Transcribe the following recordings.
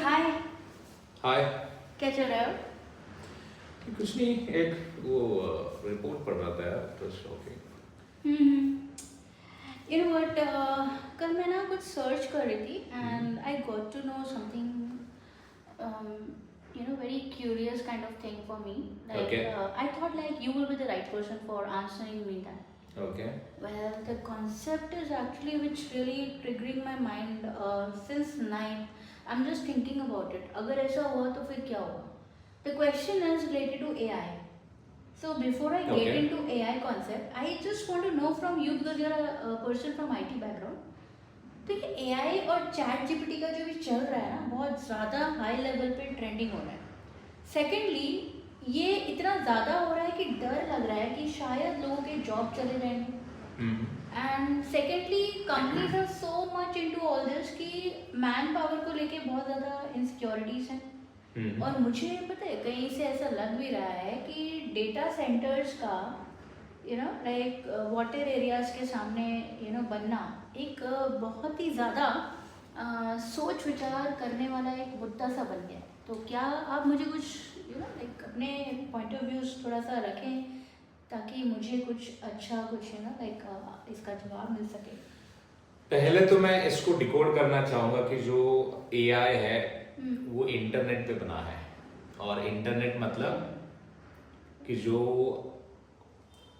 हाय। हाय। क्या चल रहा है? कुछ नहीं, एक वो रिपोर्ट पढ़ रहा था यार, तो शॉकिंग। यू नो व्हाट, कल मैं ना कुछ सर्च कर रही थी and I got to know something, very curious kind of thing for me. Like, Okay. I thought like you will be the right person for answering me that. Okay. Well, the concept is actually which really triggering my mind since night. I'm just thinking about it. अगर ऐसा हुआ तो फिर क्या होगा? The question is related to AI. So before I get Okay. into AI concept, I just want to know from you because you're a person from IT background. तो ये AI और चैट जीपीटी का जो भी चल रहा है ना, बहुत ज़्यादा हाई लेवल पे ट्रेंडिंग हो रहा है. सेकेंडली, ये इतना ज़्यादा हो रहा है कि डर लग रहा है कि शायद लोगों के जॉब चले जाएंगे. And secondly, companies are so much into all this कि मैन पावर को लेके बहुत ज़्यादा इनसिक्योरिटीज़ हैं. और मुझे पता है कहीं से ऐसा लग भी रहा है कि डेटा सेंटर्स का लाइक वाटर एरियाज के सामने बनना एक बहुत ही ज़्यादा सोच विचार करने वाला एक मुद्दा सा बन गया है. तो क्या आप मुझे कुछ लाइक अपने पॉइंट ऑफ व्यूज थोड़ा सा रखें ताकि मुझे कुछ अच्छा कुछ लाइक इसका जवाब मिल सके. पहले तो मैं इसको डिकोड करना चाहूँगा कि जो AI है वो इंटरनेट पे बना है. और इंटरनेट मतलब कि जो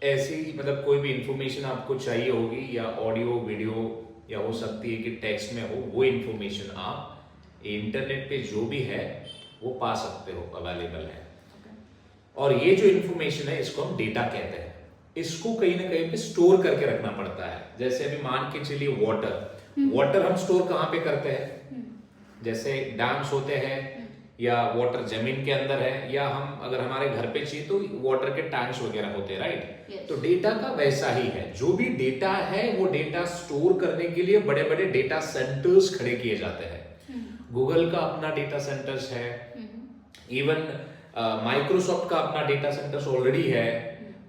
ऐसी मतलब कोई भी इंफॉर्मेशन आपको चाहिए होगी या ऑडियो वीडियो या हो सकती है कि टेक्स्ट में हो, वो इंफॉर्मेशन आप इंटरनेट पे जो भी है वो पा सकते हो, अवेलेबल है. और ये जो इंफॉर्मेशन है इसको हम डेटा कहते हैं. इसको कहीं ना कहीं पे स्टोर करके रखना पड़ता है. जैसे अभी मान के चलिए वाटर हम स्टोर कहाँ पे करते हैं? जैसे डैम्स होते हैं या वाटर जमीन के अंदर है, या हम अगर हमारे घर पे चाहिए तो वाटर के टैंक्स वगैरह होते हैं, राइट? तो डेटा का वैसा ही है. जो भी डेटा है वो डेटा स्टोर करने के लिए बड़े बड़े डेटा सेंटर्स खड़े किए जाते हैं. गूगल का अपना डेटा सेंटर्स है, इवन माइक्रोसॉफ्ट का अपना डेटा सेंटर्स ऑलरेडी है.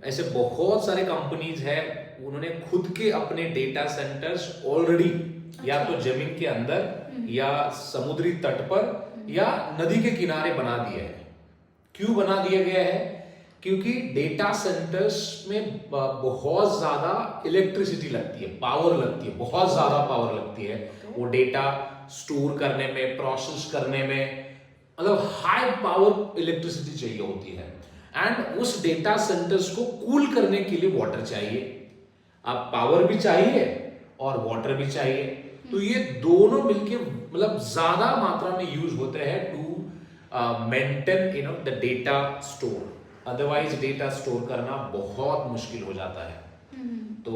ऐसे बहुत सारे कंपनीज है, उन्होंने खुद के अपने डेटा सेंटर्स ऑलरेडी या तो जमीन के अंदर या समुद्री तट पर या नदी के किनारे बना दिए हैं. क्यों बना दिया गया है? क्योंकि डेटा सेंटर्स में बहुत ज्यादा इलेक्ट्रिसिटी लगती है, पावर लगती है, बहुत ज्यादा पावर लगती है. वो डेटा स्टोर करने में, प्रोसेस करने में, मतलब हाई पावर इलेक्ट्रिसिटी चाहिए होती है. एंड उस डेटा सेंटर्स को कूल करने के लिए वाटर चाहिए. अब पावर भी चाहिए और वाटर भी चाहिए. तो ये दोनों मिलके मतलब ज्यादा मात्रा में यूज होते हैं to maintain the data store. Otherwise data store करना बहुत मुश्किल हो जाता है. तो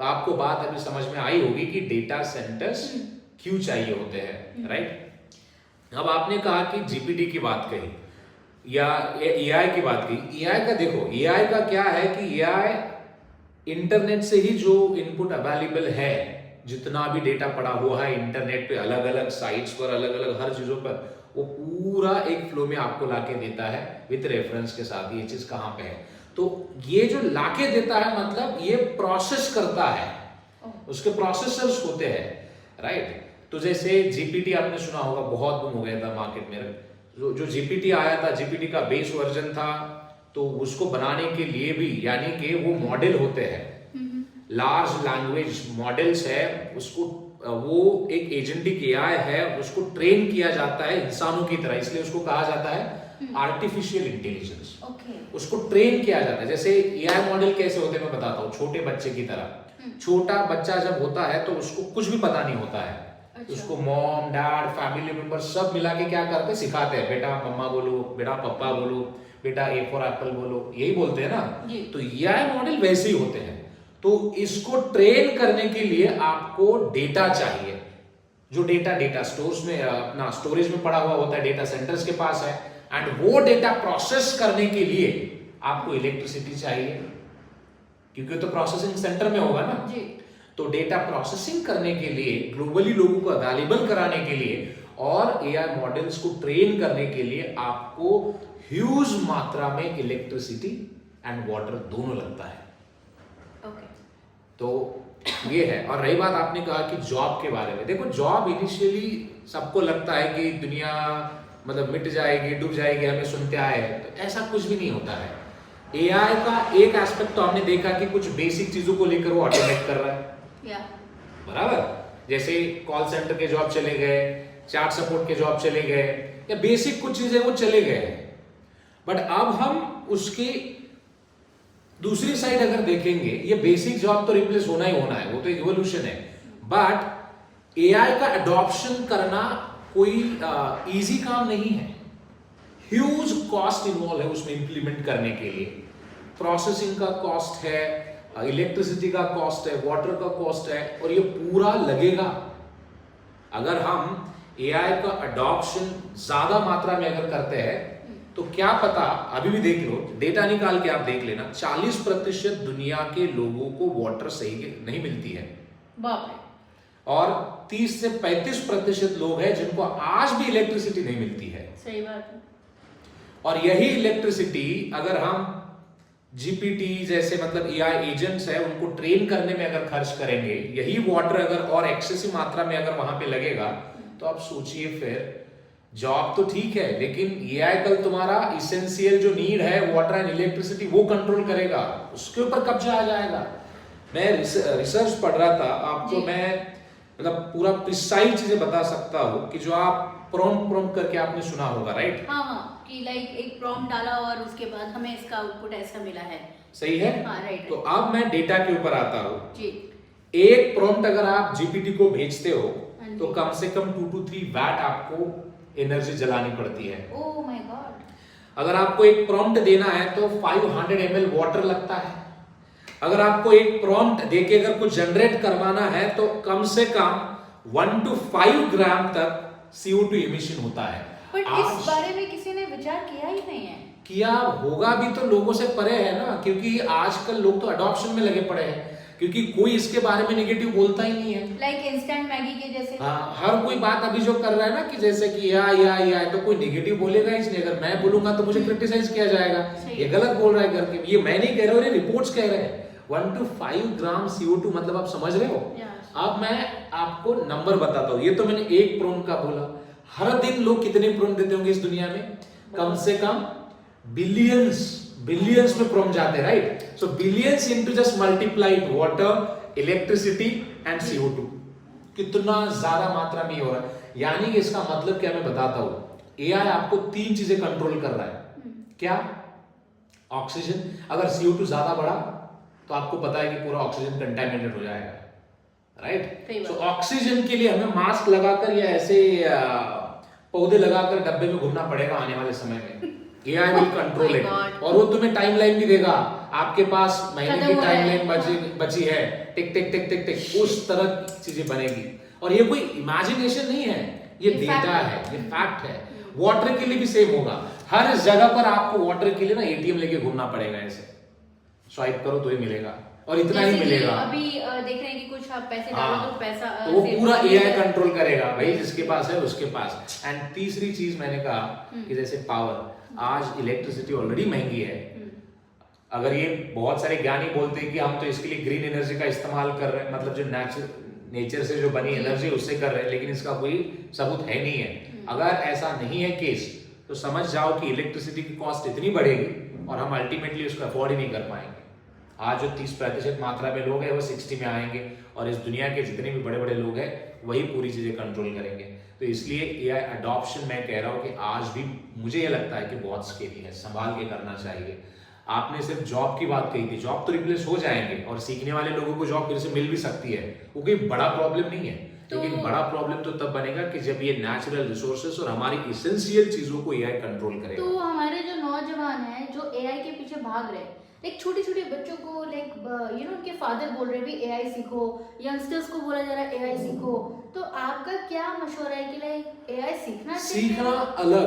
आपको बात अभी समझ में आई होगी कि डेटा सेंटर्स क्यों चाहिए होते हैं, राइट? अब आपने कहा कि जीपीटी की बात कही या AI की बात की. AI का देखो, AI का क्या है कि AI इंटरनेट से ही जो इनपुट अवेलेबल है, जितना भी डेटा पड़ा हुआ है इंटरनेट पे, अलग अलग साइट्स पर, अलग अलग हर चीजों पर, वो पूरा एक फ्लो में आपको लाके देता है विद रेफरेंस के साथ, ये चीज कहाँ पे है. तो ये जो लाके देता है मतलब ये प्रोसेस करता है, उसके प्रोसेसर्स होते हैं, राइट? तो जैसे जीपीटी आपने सुना होगा, बहुत बूम हो गया था मार्केट में. जो जीपीटी आया था, जीपीटी का बेस वर्जन था, तो उसको बनाने के लिए भी यानी कि वो मॉडल होते हैं, लार्ज लैंग्वेज मॉडल्स है, उसको वो एक एजेंटिक AI है, उसको ट्रेन किया जाता है इंसानों की तरह, इसलिए उसको कहा जाता है आर्टिफिशियल इंटेलिजेंस. उसको ट्रेन किया जाता है. जैसे AI मॉडल कैसे होते हैं मैं बताता हूँ. छोटे बच्चे की तरह, छोटा बच्चा जब होता है तो उसको कुछ भी पता नहीं होता है. उसको मॉम डैड फैमिली मेंबर सब मिला के क्या करते हैं, सिखाते हैं. बेटा मम्मा बोलो, बेटा पापा बोलो, बेटा A फॉर एप्पल बोलो, यही बोलते हैं ना. तो AI मॉडल वैसे ही होते हैं. तो इसको ट्रेन करने के लिए आपको डेटा चाहिए. जो डेटा स्टोर्स में अपना स्टोरेज में पड़ा हुआ होता है, डेटा सेंटर्स के पास है. एंड वो डेटा प्रोसेस करने के लिए आपको इलेक्ट्रिसिटी चाहिए, क्योंकि तो प्रोसेसिंग सेंटर में होगा ना. तो डेटा प्रोसेसिंग करने के लिए, ग्लोबली लोगों को अवेलेबल कराने के लिए और AI मॉडल्स को ट्रेन करने के लिए आपको ह्यूज मात्रा में इलेक्ट्रिसिटी एंड वाटर दोनों लगता है. तो ये है। और रही बात आपने कहा कि जॉब के बारे में, देखो जॉब इनिशियली सबको लगता है कि दुनिया मतलब मिट जाएगी, डूब जाएगी, हमें सुनते आए, तो ऐसा कुछ भी नहीं होता है। एआई का एक एस्पेक्ट तो हमने देखा कि कुछ बेसिक चीजों को लेकर वो ऑटोमेट कर रहा है, बराबर। जैसे कॉल सेंटर के जॉब चले गए, चैट सपोर्ट के जॉब चले गए, या बेसिक कुछ चीजें वो चले गए। बट अब हम उसकी दूसरी साइड अगर देखेंगे, ये बेसिक जॉब तो रिप्लेस होना ही होना है, वो तो इवोल्यूशन है। बट एआई का अडॉप्शन करना कोई इजी काम नहीं है। ह्यूज कॉस्ट इन्वॉल्व है उसमें इम्प्लीमेंट करने के लिए। प्रोसेसिंग का कॉस्ट है, इलेक्ट्रिसिटी का कॉस्ट है, वाटर का कॉस्ट है, और ये पूरा लगेगा। अगर हम एआई का अडॉप्शन ज्यादा मात्रा में अगर करते हैं तो क्या पता, अभी भी देख लो, डेटा निकाल के आप देख लेना, 40% दुनिया के लोगों को वाटर सही नहीं मिलती है, बाप रे। और 30 से 35% लोग हैं जिनको आज भी इलेक्ट्रिसिटी नहीं मिलती है। सही बात है। और यही इलेक्ट्रिसिटी अगर हम जीपीटी जैसे मतलब एआई एजेंट्स है उनको ट्रेन करने में अगर खर्च करेंगे, यही वाटर अगर और एक्सेसिव मात्रा में अगर वहां पे लगेगा, तो आप सोचिए फिर जॉब तो ठीक है, लेकिन एआई कल तुम्हारा इसेंशियल जो नीड है वाटर एंड इलेक्ट्रिसिटी वो कंट्रोल करेगा, उसके ऊपर कब्जा आ जाएगा। मैं रिसर्च पढ़ रहा था, आपको मैं मतलब पूरा प्रिसाइज चीजें बता सकता हूँ कि जो आप प्रॉम्प्ट करके आपने सुना होगा, राइट? हाँ हाँ, कि लाइक एक प्रॉम्प्ट डाला और उसके बाद हमें इसका आउटपुट ऐसा मिला है। सही है। हाँ, राइट। तो अब मैं डेटा के ऊपर आता हूँ जी। एक प्रॉम्प्ट अगर आप जीपीटी को भेजते हो हाँ तो जी। कम से कम 2 to 3 वैट आपको एनर्जी जलानी पड़ती है। Oh my God. अगर आपको एक प्रॉम्प्ट देना है तो 500 ml वाटर लगता है। अगर आपको एक प्रॉम्प्ट देके अगर कुछ जनरेट करवाना है तो कम से कम 1 to 5 ग्राम तक CO2 इमिशन होता है। बट इस बारे में किसी ने विचार किया ही नहीं है। किया होगा भी तो लोगों से परे है ना, क्योंकि आजकल लोग तो अडॉप्शन में लगे पड़े हैं, क्योंकि कोई इसके बारे में नेगेटिव बोलता ही नहीं है। लाइक इंस्टेंट मैगी के जैसे। हाँ, हर कोई बात अभी जो कर रहा है ना कि जैसे कि या तो कोई नेगेटिव बोलेगा ही नहीं। अगर मैं बोलूंगा तो मुझे क्रिटिसाइज किया जाएगा, ये गलत बोल रहा है करके। ये मैं नहीं कह रहा हूँ, ये रिपोर्ट्स कह रहे हैं। 1 to 5 ग्राम CO2 मतलब आप समझ रहे हो। अब मैं आपको नंबर बताता हूँ, ये तो मैंने एक प्रोन का बोला। हर दिन लोग कितने प्रोन देते होंगे इस दुनिया में? कम से कम बिलियंस में प्रोन जाते हैं, right? So billions into just multiplied water, electricity and CO2, कितना ज्यादा मात्रा में हो रहा है। यानी कि इसका मतलब क्या मैं बताता हूं, एआई आपको 3 चीजें कंट्रोल कर रहा है। क्या? ऑक्सीजन। अगर CO2 ज्यादा बढ़ा तो आपको पता है कि पूरा ऑक्सीजन कंटामिनेटेड हो जाएगा, राइट? सो ऑक्सीजन के लिए हमें मास्क लगाकर या ऐसे पौधे लगाकर डब्बे में घूमना पड़ेगा आने वाले समय में। एआई विल कंट्रोल इट, और वो तुम्हें टाइमलाइन भी देगा। आपके पास महीने की टाइमलाइन बची है, टिक टिक टिक टिक टिक, उस तरह की चीजें बनेगी। और ये कोई इमेजिनेशन नहीं है, ये डेटा है, ये फैक्ट है। वाटर के लिए भी सेम होगा। हर जगह पर आपको वाटर के लिए ना एटीएम लेके घूमना पड़ेगा, ऐसे स्वाइप करो तो ही मिलेगा, और इतना ही मिलेगा। अभी देख रहे हैं कि कुछ आप पैसे डालो तो पैसा तो वो पूरा एआई कंट्रोल करेगा, भाई जिसके पास है उसके पास। एंड तीसरी चीज मैंने कहा कि जैसे पावर, आज इलेक्ट्रिसिटी ऑलरेडी महंगी है। अगर ये बहुत सारे ज्ञानी बोलते हैं कि हम तो इसके लिए ग्रीन एनर्जी का इस्तेमाल कर रहे हैं, मतलब जो नेचर से जो बनी एनर्जी उससे कर रहे हैं, लेकिन इसका कोई सबूत है नहीं है। अगर ऐसा नहीं है केस, तो समझ जाओ कि इलेक्ट्रिसिटी की कॉस्ट इतनी बढ़ेगी और हम अल्टीमेटली उसको अफोर्ड ही नहीं कर पाएंगे। आज जो 30% मात्रा में लोग हैं वो 60 में आएंगे, और इस दुनिया के जितने भी बड़े बड़े लोग हैं वही पूरी चीजें कंट्रोल करेंगे। तो इसलिए एआई अडॉप्शन मैं कह रहा हूँ कि आज भी मुझे ये लगता है कि बहुत स्केली है, संभाल के करना चाहिए। आपने सिर्फ जॉब की बात कही थी, जॉब तो रिप्लेस हो जाएंगे और सीखने वाले लोगों को जॉब फिर से मिल भी सकती है, वो कोई बड़ा प्रॉब्लम नहीं है। लेकिन बड़ा प्रॉब्लम तो तब बनेगा कि जब ये नेचुरल रिसोर्सेस और हमारी इसेंशियल चीजों को एआई कंट्रोल करेगा। तो हमारे जो नौजवान हैं जो एआई के पीछे भाग रहे हैं, लाइक छोटे छोटे बच्चों को, लाइक उनके फादर बोल रहे हैं भी एआई सीखो, यंगस्टर्स को बोला जा रहा है एआई सीखो, तो आपका क्या मशवरा है कि लाइक एआई सीखना चाहिए? सीखना अलग,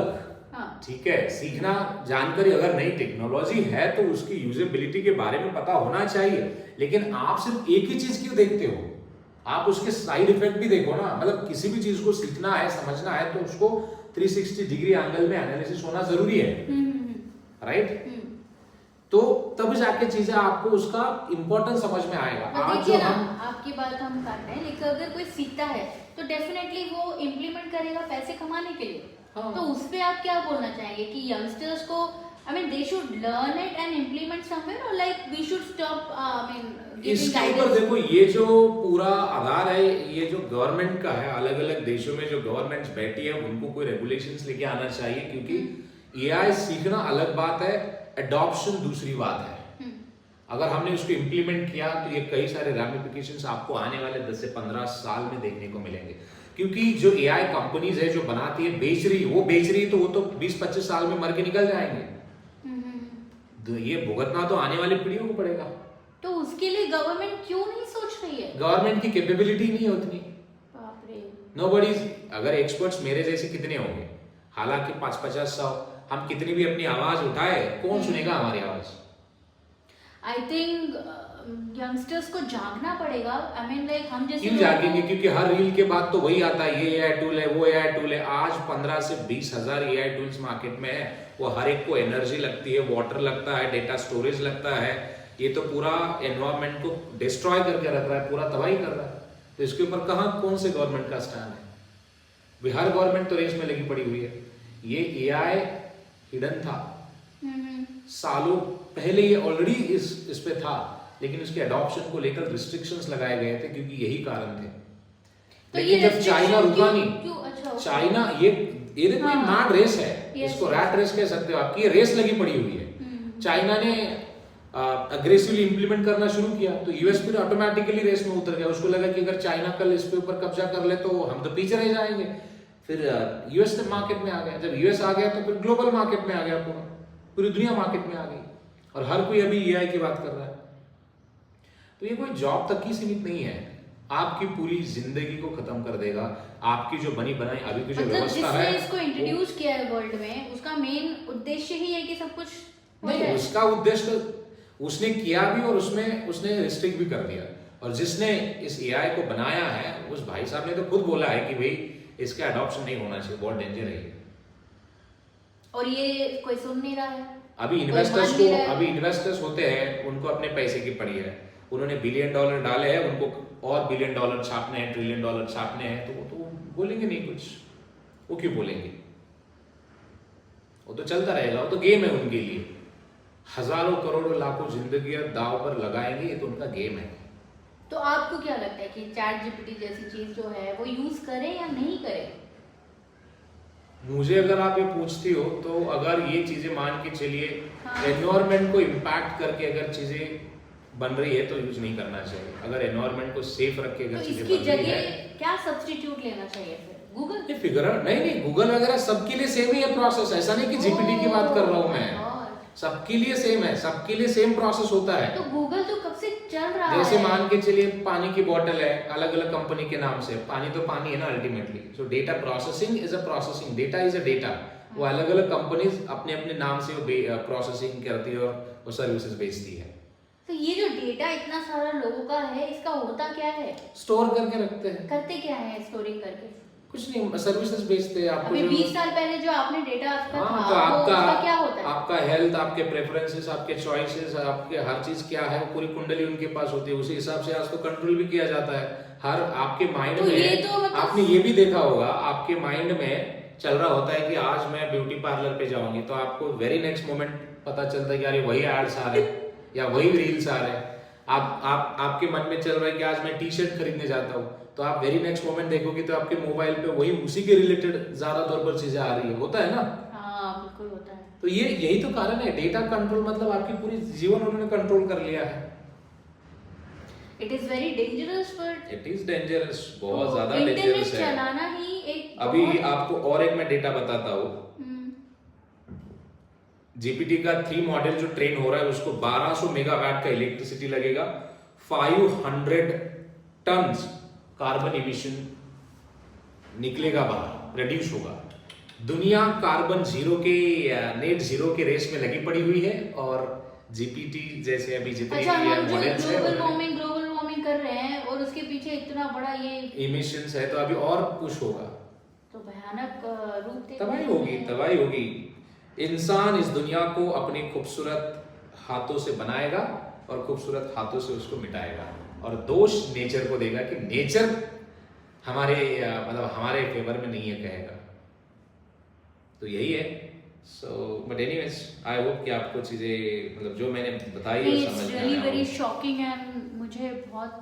हाँ ठीक है, सीखना जानकारी, अगर नई टेक्नोलॉजी है तो उसकी यूजेबिलिटी के बारे में पता होना चाहिए। लेकिन आप सिर्फ एक ही चीज क्यों देखते हो? आप उसके साइड इफेक्ट भी देखो ना। मतलब किसी भी चीज को सीखना है, समझना है, तो उसको 360 डिग्री एंगल में एनालिसिस होना जरूरी है, राइट? तो तब जाके चीजें आपको उसका इम्पोर्टेंस समझ में आएगा। आज देखिए जो ना, हम आपकी बात हम काट रहे हैं, लेकिन अगर कोई सीखता है तो डेफिनेटली वो इम्प्लीमेंट करेगा पैसे कमाने के लिए। हाँ। तो उस पे आप क्या बोलना चाहेंगे कि यंगस्टर्स को I mean they should learn it and implement somewhere, और like we should stop I mean giving इसके ऊपर गाइडेंस? देखो, ये जो पूरा आधार है ये जो गवर्नमेंट का है, अलग अलग देशों में जो गवर्नमेंट्स बैठी है उनको कोई रेगुलेशंस लेके आना चाहिए, क्योंकि एआई सीखना अलग बात है, एडॉप्शन दूसरी बात है। अगर हमने उसको इम्प्लीमेंट किया तो ये कई सारे रैमिफिकेशंस आपको आने वाले 10 से 15 साल में देखने को मिलेंगे, क्योंकि जो एआई कंपनीज है जो बनाती है बेच रही तो वो तो 20-25 साल में मर के निकल जाएंगे। तो ये भुगतना तो आने वाली पीढ़ियों को पड़ेगा। तो उसके लिए गवर्नमेंट क्यों नहीं सोच रही है? गवर्नमेंट की कैपेबिलिटी नहीं है उतनी। बाप रे। नोबडी, अगर एक्सपर्ट्स मेरे जैसे कितने होंगे, हालांकि 50-50-100 हम कितनी भी अपनी आवाज उठाए, कौन सुनेगा हमारी आवाज? आई थिंक यंगस्टर्स को जागना पड़ेगा। आई मीन लाइक हम जैसे क्यों जागेंगे? क्योंकि हर रील के बाद तो वही आता है, ये एआई टूल है, वो एआई टूल है। आज 15 से 20 हजार एआई टूल्स मार्केट में है, वो हर एक को एनर्जी लगती है, वाटर लगता है, डेटा स्टोरेज लगता है। ये तो पूरा एनवायरमेंट को डिस्ट्रॉय करके रख रहा है, पूरा तबाही कर रहा है। तो इसके ऊपर कहाँ कौन से गवर्नमेंट का स्टैंड है? हर गवर्नमेंट तो रेस में लगी पड़ी हुई है। ये एआई हिडन था, सालों पहले ये ऑलरेडी इस पे था, लेकिन उसके अडॉप्शन को लेकर रिस्ट्रिक्शंस लगाए गए थे, क्योंकि यही कारण थे। तो लेकिन जब चाइना रुका नहीं, अच्छा, चाइना ये देखो ये मैड रेस है, इसको रैट रेस कह सकते हो आपकी, ये रेस लगी पड़ी हुई है। चाइना ने अग्रेसिवली इंप्लीमेंट करना शुरू किया तो यूएस फिर ऑटोमेटिकली रेस में उतर गया। उसको लगा कि अगर चाइना कल इस पे ऊपर कब्जा कर ले तो हम तो पीछे रह जाएंगे। फिर यूएस मार्केट में आ गया, जब यूएस आ गया तो फिर ग्लोबल मार्केट में आ गया, पूरी दुनिया मार्केट में आ गई, और हर कोई अभी एआई की बात कर रहा है। तो ये कोई जॉब तक ही सीमित नहीं है, आपकी पूरी जिंदगी को खत्म कर देगा। आपकी जो बनी बनाई अभी की जो व्यवस्था है, जिसने इसको इंट्रोड्यूस किया है वर्ल्ड में, उसका मेन उद्देश्य ही है कि सब कुछ नहीं, उसका उद्देश्य उसने किया भी और उसने रिस्ट्रिक्ट भी कर दिया। और जिसने इस एआई को बनाया है उस भाई साहब ने तो खुद बोला है कि भाई इसका अडॉप्शन नहीं होना चाहिए, बहुत डेंजर है ये। और ये कोई सुन नहीं रहा है। अभी इन्वेस्टर्स होते हैं, उनको अपने पैसे की पड़ी है, उन्होंने $1 बिलियन डाले हैं, उनको और $1 बिलियन छापने हैं, $1 ट्रिलियन छापने हैं, तो वो तो बोलेंगे नहीं कुछ। वो क्यों बोलेंगे? वो तो चलता रहेगा, वो तो गेम है उनके लिए। हजारों करोड़ों लाखों जिंदगियां दांव पर लगाएंगे, ये तो उनका गेम है। तो आपको क्या लगता है कि चैट जीपीटी जैसी चीज जो है वो यूज करें या नहीं करें? मुझे अगर आप ये पूछती हो तो अगर ये चीजें मान के चलिए, हाँ। एनवायरनमेंट को इम्पैक्ट करके अगर चीजें बन रही है तो यूज नहीं करना चाहिए। अगर एनवायरनमेंट को सेफ रख के अगर तो चीजें इसकी बन रही है, जगह क्या सब्स्टिट्यूट लेना चाहिए फिर? गूगल? ये फिगर नहीं, गूगल वगैरह सबके लिए सेम ही है प्रोसेस। ऐसा नहीं कि जीपीटी की बात कर रहा हूं मैं, सबके लिए सेम है, सबके लिए सेम प्रोसेस होता है। तो गूगल तो कब से चल रहा है। जैसे मान के चलिए पानी की बोतल है, अलग अलग कंपनी के नाम से, पानी तो पानी है ना ultimately. So data processing is a processing, data is a data. वो अलग अलग कंपनीज अपने अपने नाम से वो प्रोसेसिंग करती है और वो सर्विसेज बेचती है। तो ये जो डेटा इतना सारा लोगों का है, इसका होता क्या है? स्टोर करके रखते हैं। करते क्या है स्टोरिंग करके? कुछ नहीं, सर्विसेज बेचते हैं आपको। अभी 20 साल पहले जो आपने डेटा आपका हाँ, था, तो उसका क्या होता है? आपका हेल्थ, आपके प्रेफरेंसेस, आपके चॉइसेस, आपके हर चीज क्या है, वो पूरी कुंडली उनके पास होती है। उसी हिसाब से आज तो कंट्रोल भी किया जाता है। हर आपके माइंड तो में ये तो मतलब आपने ये भी देखा होगा, आपके माइंड में चल रहा होता है कि आज मैं ब्यूटी पार्लर पे जाऊंगी, तो आपको वेरी नेक्स्ट मोमेंट पता चलता है कि अरे वही एड्स आ रहे हैं या वही रील्स आ रहे हैं। आपके मन में चल रहा है कि आज मैं टी शर्ट खरीदने जाता हूँ, तो आप वेरी नेक्स्ट मोमेंट देखोगे तो आपके मोबाइल पे वही उसी के रिलेटेड ज्यादा तौर पर चीजें आ रही है। होता है ना? हाँ बिल्कुल होता है। तो यही तो कारण है, डेटा कंट्रोल मतलब आपकी पूरी जीवन उन्होंने कंट्रोल कर लिया है। It is very dangerous, but it is dangerous, बहुत ज्यादा डेंजरस इंटरनेट है। चलाना ही एक अभी आपको और एक मैं डेटा बताता हूँ। जीपीटी का 3 मॉडल जो ट्रेन हो रहा है उसको 1200 मेगावाट का इलेक्ट्रिसिटी लगेगा, 500 टन कार्बन इमिशन निकलेगा बाहर, रिड्यूस होगा। दुनिया कार्बन जीरो के नेट जीरो के रेस में लगी पड़ी हुई है, और जीपीटी जैसे अभी जितने मॉडल्स है ग्लोबल वार्मिंग कर रहे हैं और उसके पीछे इतना बड़ा ये इमिशंस है, तो अभी और पुश होगा, तो भयानक रूप तबाही होगी। इंसान इस दुनिया को अपनी खूबसूरत हाथों से बनाएगा और खूबसूरत हाथों से उसको मिटाएगा, और दोष नेचर को देगा कि नेचर हमारे मतलब हमारे फेवर में नहीं है कहेगा। तो यही है। So but anyways I hope कि आपको चीज़ें मतलब जो मैंने बताई है समझ में रियली आया वेरी हो। शॉकिंग एंड मुझे बहुत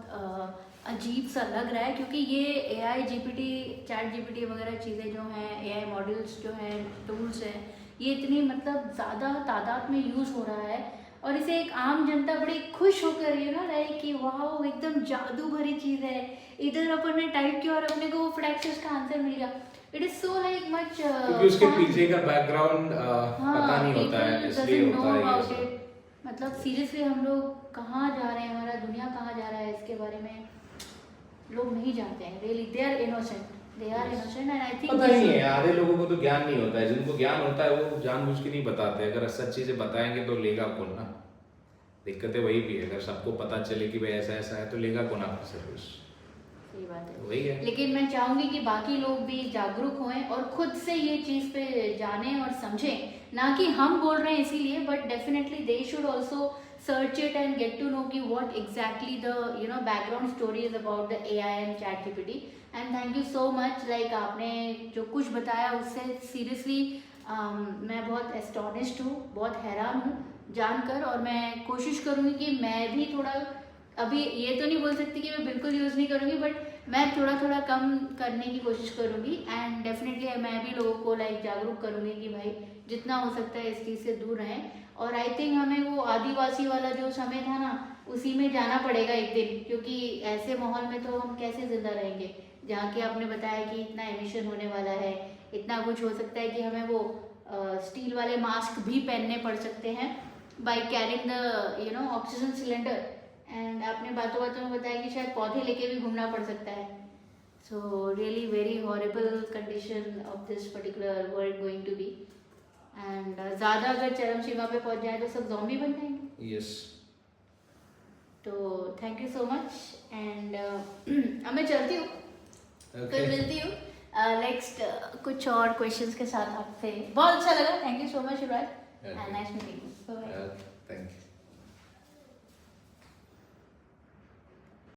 अजीब सा लग रहा है, क्योंकि ये AI GPT चैट GPT वगैरह चीज़ें जो हैं, AI मॉडल्स जो हैं, टूल्स हैं, ये इतनी मतलब ज़्यादा तादाद में यूज़ हो रहा है, और इसे एक आम जनता बड़ी खुश होकर लाइक कि वाह एकदम जादू भरी चीज़ है, इधर अपन ने टाइप किया और अपने को वो फटाक से उसका आंसर मिल गया। It is so like much क्योंकि उसके पीछे का बैकग्राउंड पता नहीं होता है, इसलिए होता है ये सब। मतलब सीरियसली हम लोग कहाँ जा रहे हैं, हमारा दुनिया कहाँ जा रहा है, इसके बारे में लोग नहीं जानते हैं। Really they are innocent, they are innocent and I think पता ही नहीं है, आधे लोगों को तो ज्ञान नहीं होता है, जिनको ज्ञान होता है वो जानबूझ के नहीं बताते। अगर सच चीजें बताएंगे तो लेगा कौन ना। दिक्कतें वही भी है, अगर सबको पता चले कि भाई ऐसा ऐसा है तो लेगा कौन आपकी सर्विस। सही बात है, वही है। लेकिन मैं चाहूंगी कि बाकी लोग भी जागरूक हों और खुद से ये चीज़ पे जानें और समझें, ना कि हम बोल रहे हैं इसीलिए, but definitely they should also search it and get to know कि what exactly the background story is about the AI and chat GPT। And thank you so much, like आपने जो कुछ बताया उससे सीरियसली मैं बहुत एस्टॉनिश्ड हूँ, बहुत हैरान हूँ जानकर, और मैं कोशिश करूँगी कि मैं भी थोड़ा, अभी ये तो नहीं बोल सकती कि मैं बिल्कुल यूज़ नहीं करूँगी, बट मैं थोड़ा थोड़ा कम करने की कोशिश करूँगी। एंड डेफिनेटली मैं भी लोगों को लाइक जागरूक करूँगी कि भाई जितना हो सकता है इस चीज़ से दूर रहें। और आई थिंक हमें वो आदिवासी वाला जो समय था ना, उसी में जाना पड़ेगा एक दिन, क्योंकि ऐसे माहौल में तो हम कैसे ज़िंदा रहेंगे, जहाँ कि आपने बताया कि इतना एमिशन होने वाला है, इतना कुछ हो सकता है कि हमें वो स्टील वाले मास्क भी पहनने पड़ सकते हैं by carrying the oxygen cylinder. And आपने बातों बातों में बताया कि शायद पौधे लेके भी घूमना पड़ सकता है। So really very horrible condition of this particular world going to be. And ज़्यादा अगर चरम सीमा पे पहुंच जाए तो सब ज़ॉम्बी बन जाएंगे। यस। तो thank you so much and अब मैं चलती हूँ, फिर मिलती हूँ नेक्स्ट कुछ और क्वेश्चंस के साथ आपसे। बहुत अच्छा लगा, thank you so much Rai and nice meeting you. Bye. Thank you.